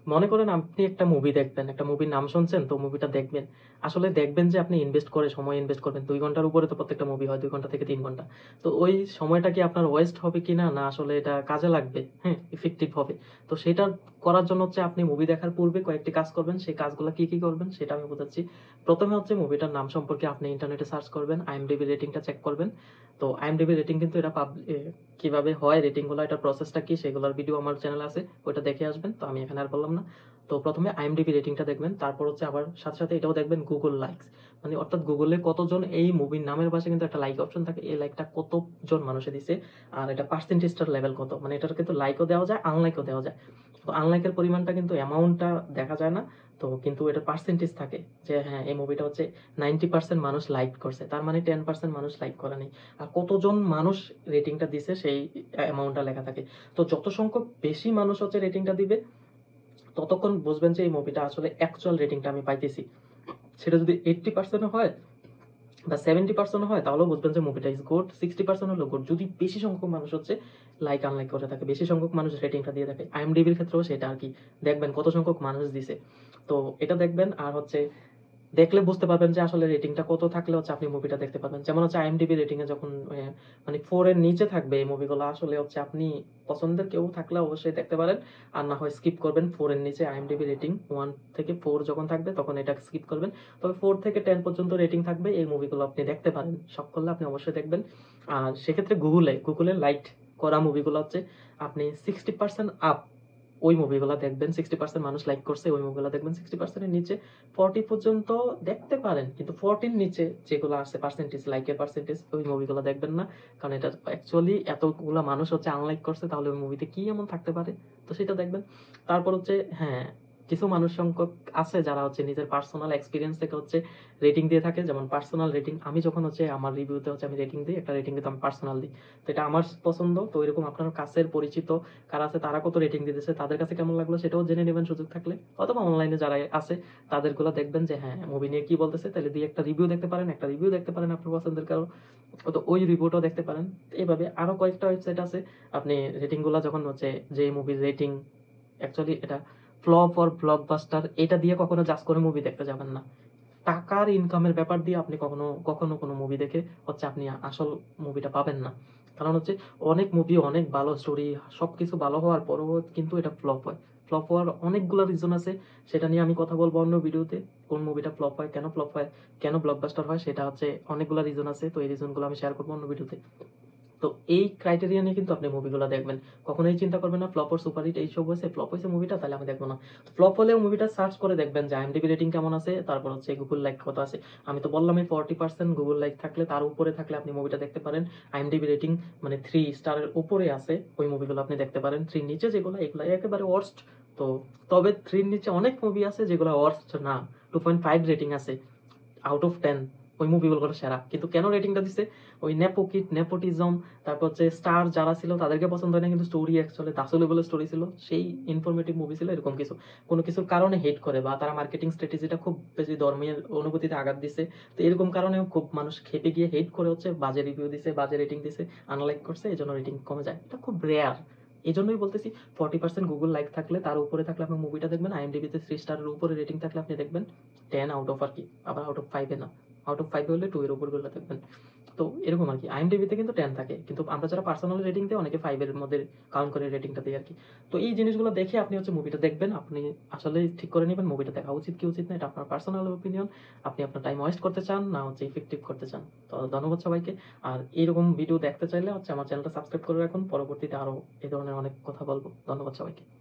মনে করেন আপনি একটা মুভি দেখবেন, একটা মুভির নাম শুনছেন, তো মুভিটা দেখবেন। আসলে দেখবেন যে আপনি সময় ইনভেস্ট করবেন। ২ ঘন্টার উপরে তো প্রত্যেকটা মুভি হয়, ২ ঘন্টা থেকে ৩ ঘন্টা। তো ওই সময়টা কি আপনার ওয়েস্ট হবে কিনা, না আসলে এটা কাজে লাগবে, হ্যাঁ, ইফেক্টিভ হবে। তো সেটা করার জন্য হচ্ছে আপনি মুভি দেখার পূর্বে কয়েকটি কাজ করবেন। সেই কাজগুলো কি করবেন সেটা আমি বোঝাচ্ছি। ১ম এ হচ্ছে মুভিটার নাম সম্পর্কে আপনি ইন্টারনেটে সার্চ করবেন, IMDb রেটিংটা চেক করবেন। তো IMDb রেটিং কিন্তু এটা কিভাবে হয় রেটিং গুলো, এটার প্রসেসটা কি সেগুলোর ভিডিও আমার চ্যানেলে আছে, ওইটা দেখে আসবেন। তো আমি এখানে আর বললাম না। তো ১ম এ IMDb রেটিংটা দেখবেন। তারপর হচ্ছে আবার সাথে এটাও দেখবেন Google লাইকস। মানে অর্থাৎ গুগলে কতজন এই মুভির নামের পাশে কিন্তু একটা লাইক অপশন থাকে। এই লাইকটা কতজন মানুষে দিছে আর এটা পার্সেন্টেজটার লেভেল কত। মানে এটার কিন্তু লাইকও দেওয়া যায়, আনলাইকও দেওয়া যায়। তো আনলাইকের পরিমাণটা কিন্তু অ্যামাউন্টটা দেখা যায় না। তো কিন্তু এটার পার্সেন্টেজ থাকে যে হ্যাঁ, এই মুভিটা হচ্ছে 90% মানুষ লাইক করছে। তার মানে 10% মানুষ লাইক করে নাই। আর কতজন মানুষ রেটিংটা দিছে সেই অ্যামাউন্টটা লেখা থাকে। তো যত সংখ্যক বেশি মানুষ হচ্ছে রেটিংটা দিবে, ততক্ষণ বুঝবেন যে এই মুভিটা আসলে অ্যাকচুয়াল রেটিংটা আমি পাইতেছি। সেটা যদি 80% হয় বা 70% হয়, তাহলেও বুঝবেন যে মুভিটা ইজ গুড। 60% হলো গুড। যদি বেশি সংখ্যক মানুষ হচ্ছে লাইক আনলাইক করে থাকে, বেশি সংখ্যক মানুষ রেটিংটা দিয়ে থাকে, আইএমডিবির ক্ষেত্রেও সেটা আর কি। দেখবেন কত সংখ্যক মানুষ দিছে। তো এটা দেখবেন। আর হচ্ছে দেখলে বুঝতে পারবেন যে আসলে রেটিংটা কত থাকলে হচ্ছে আপনি মুভিটা দেখতে পারবেন। যেমন হচ্ছে আইএমডিবি রেটিং এ যখন মানে 4 এর নিচে থাকবে এই মুভিগুলো, আসলে হচ্ছে আপনি পছন্দের কেউ থাকলে অবশ্যই দেখতে পারেন। আর না হয় স্কিপ করবেন। 4 এর নিচে আইএমডিবি রেটিং 1 থেকে 4 যখন থাকবে তখন এটা স্কিপ করবেন। তবে 4 থেকে 10 পর্যন্ত রেটিং থাকবে এই মুভিগুলো আপনি দেখতে পারেন। শখ করলে আপনি অবশ্যই দেখবেন। আর সেক্ষেত্রে গুগলে লাইক করা মুভিগুলো হচ্ছে আপনি 60% আপ ওই মুভিগুলা দেখবেন। 60% মানুষ লাইক করছে ওই মুভিগুলা দেখবেন। 60% এর নিচে 40 পর্যন্ত দেখতে পারেন, কিন্তু 40 এর নিচে যেগুলো আছে পার্সেন্টেজ, লাইকের পার্সেন্টেজ, ওই মুভিগুলো দেখবেন না। কারণ এটা অ্যাকচুয়ালি এতগুলা মানুষ হচ্ছে আনলাইক করছে, তাহলে ওই মুভিতে কি এমন থাকতে পারে, তো সেটা দেখবেন। তারপর হচ্ছে হ্যাঁ, কিছু মানুষ সংখ্যক আছে যারা হচ্ছে নিজের পার্সোনাল এক্সপিরিয়েন্স থেকে হচ্ছে রেটিং দিয়ে থাকে। যেমন পার্সোনাল রেটিং, আমি যখন হচ্ছে আমার রিভিউতে হচ্ছে আমি রেটিং দিই, একটা রেটিং কিন্তু আমি পার্সোনাল দিই। তো এটা আমার পছন্দ। তো এরকম আপনার কাছের পরিচিত কারা আছে, তারা কত রেটিং দিতেছে, তাদের কাছে কেমন লাগলো সেটাও জেনে নেবেন সুযোগ থাকলে। অথবা অনলাইনে যারা আছে তাদেরগুলো দেখবেন যে হ্যাঁ, মুভি নিয়ে কি বলতেছে, তাহলে দিয়ে একটা রিভিউ দেখতে পারেন। একটা রিভিউ দেখতে পারেন আপনার পছন্দের কারো, তো ওই রিভিউটাও দেখতে পারেন। এইভাবে আরো কয়েকটা ওয়েবসাইট আছে। আপনি রেটিং গুলা যখন হচ্ছে যে মুভির রেটিং, অ্যাকচুয়ালি এটা ফ্লপ অর ব্লকবাস্টার, এটা দিয়ে কখনো জাজ করে মুভি দেখতে যাবেন না। টাকার ইনকামের ব্যাপার দিয়ে আপনি কখনো কোনো মুভি দেখে হচ্ছে আপনি আসল মুভিটা পাবেন না। কারণ হচ্ছে অনেক মুভি, অনেক ভালো স্টোরি, সবকিছু ভালো হওয়ার পরও কিন্তু এটা ফ্লপ হয়। ফ্লপ হওয়ার অনেকগুলো রিজন আছে। সেটা নিয়ে আমি কথা বলবো অন্য ভিডিওতে। কোন মুভিটা ফ্লপ হয়, কেন ফ্লপ হয়, কেন ব্লকবাস্টার হয়, সেটা হচ্ছে অনেকগুলো রিজন আছে। তো এই রিজনগুলো আমি শেয়ার করবো অন্য ভিডিওতে। তো এই ক্রাইটেরিয়া নিয়ে কিন্তু আপনি মুভিগুলো দেখবেন। কখনোই চিন্তা করবেন না ফ্লপ ওর সুপারহিট এইসব হয়েছে, ফ্লপ হয়েছে মুভিটা, তাহলে আমি দেখবো না। ফ্লপ হলেও মুভিটা সার্চ করে দেখবেন যে আইএমডিবি রেটিং কেমন আছে, তারপর হচ্ছে গুগল লাইক কত আছে। আমি তো বললামই 40% গুগল লাইক থাকলে, তার উপরে থাকলে আপনি মুভিটা দেখতে পারেন। আইএমডিবি রেটিং মানে 3 স্টারের উপরে আছে ওই মুভিগুলো আপনি দেখতে পারেন। 3 নিচে যেগুলো, এগুলো একেবারে ওয়ার্স্ট। তো তবে 3 নিচে অনেক মুভি আছে যেগুলো ওয়ার্স্ট না, 2.5 রেটিং আছে আউট অফ 10। ওই মুভিগুলো সেরা, কিন্তু কেন রেটিংটা দিছে, ওই নেপোটিজম, তারপর হচ্ছে স্টার যারা ছিল তাদেরকে পছন্দ হয় না, কিন্তু স্টোরি অ্যাকচুয়ালি দাসো লেভেলের স্টোরি ছিল, সেই ইনফরমেটিভ মুভি ছিল, এরকম কিছু কোনো কিছুর কারণে হেট করে, বা তারা মার্কেটিং স্ট্র্যাটেজিটা খুব বেশি ধর্মের অনুভূতিতে আঘাত দিছে। তো এরকম কারণেও খুব মানুষ খেপে গিয়ে হেট করে হচ্ছে বাজে রিভিউ দিছে, বাজে রেটিং দিছে, আনলাইক করছে, এই জন্য রেটিং কমে যায়। এটা খুব রেয়ার। এই জন্যই বলতেছি 40% গুগল লাইক থাকলে, তার উপরে থাকলে আপনি মুভিটা দেখবেন। আইএমডিবিতে 3 স্টারের উপরে রেটিং থাকলে আপনি দেখবেন 10 আউট অফ আর কি, আবার আউট অফ 5 এ না। আউট অফ 5 হলে 2 এর উপর গুলো দেখবেন। তো এরকম আর কি। আইএমডিবিতে কিন্তু 10 থাকে, কিন্তু আমরা যারা পার্সোনাল রেটিং দিই অনেকে 5 এর মধ্যে কাউন্ট করে রেটিংটা দিই আর কি। তো এই জিনিসগুলো দেখে আপনি হচ্ছে মুভিটা দেখবেন। আপনি আসলে ঠিক করে নেবেন মুভিটা দেখা উচিত কি উচিত না, এটা আপনার পার্সোনাল ওপিনিয়ন। আপনি আপনার টাইম ওয়েস্ট করতে চান না হচ্ছে ইফেক্টিভ করতে চান। তো ধন্যবাদ সবাইকে। আর এইরকম ভিডিও দেখতে চাইলে হচ্ছে আমার চ্যানেলটা সাবস্ক্রাইব করে রাখুন। পরবর্তীতে আরো এই ধরনের অনেক কথা বলবো। ধন্যবাদ সবাইকে।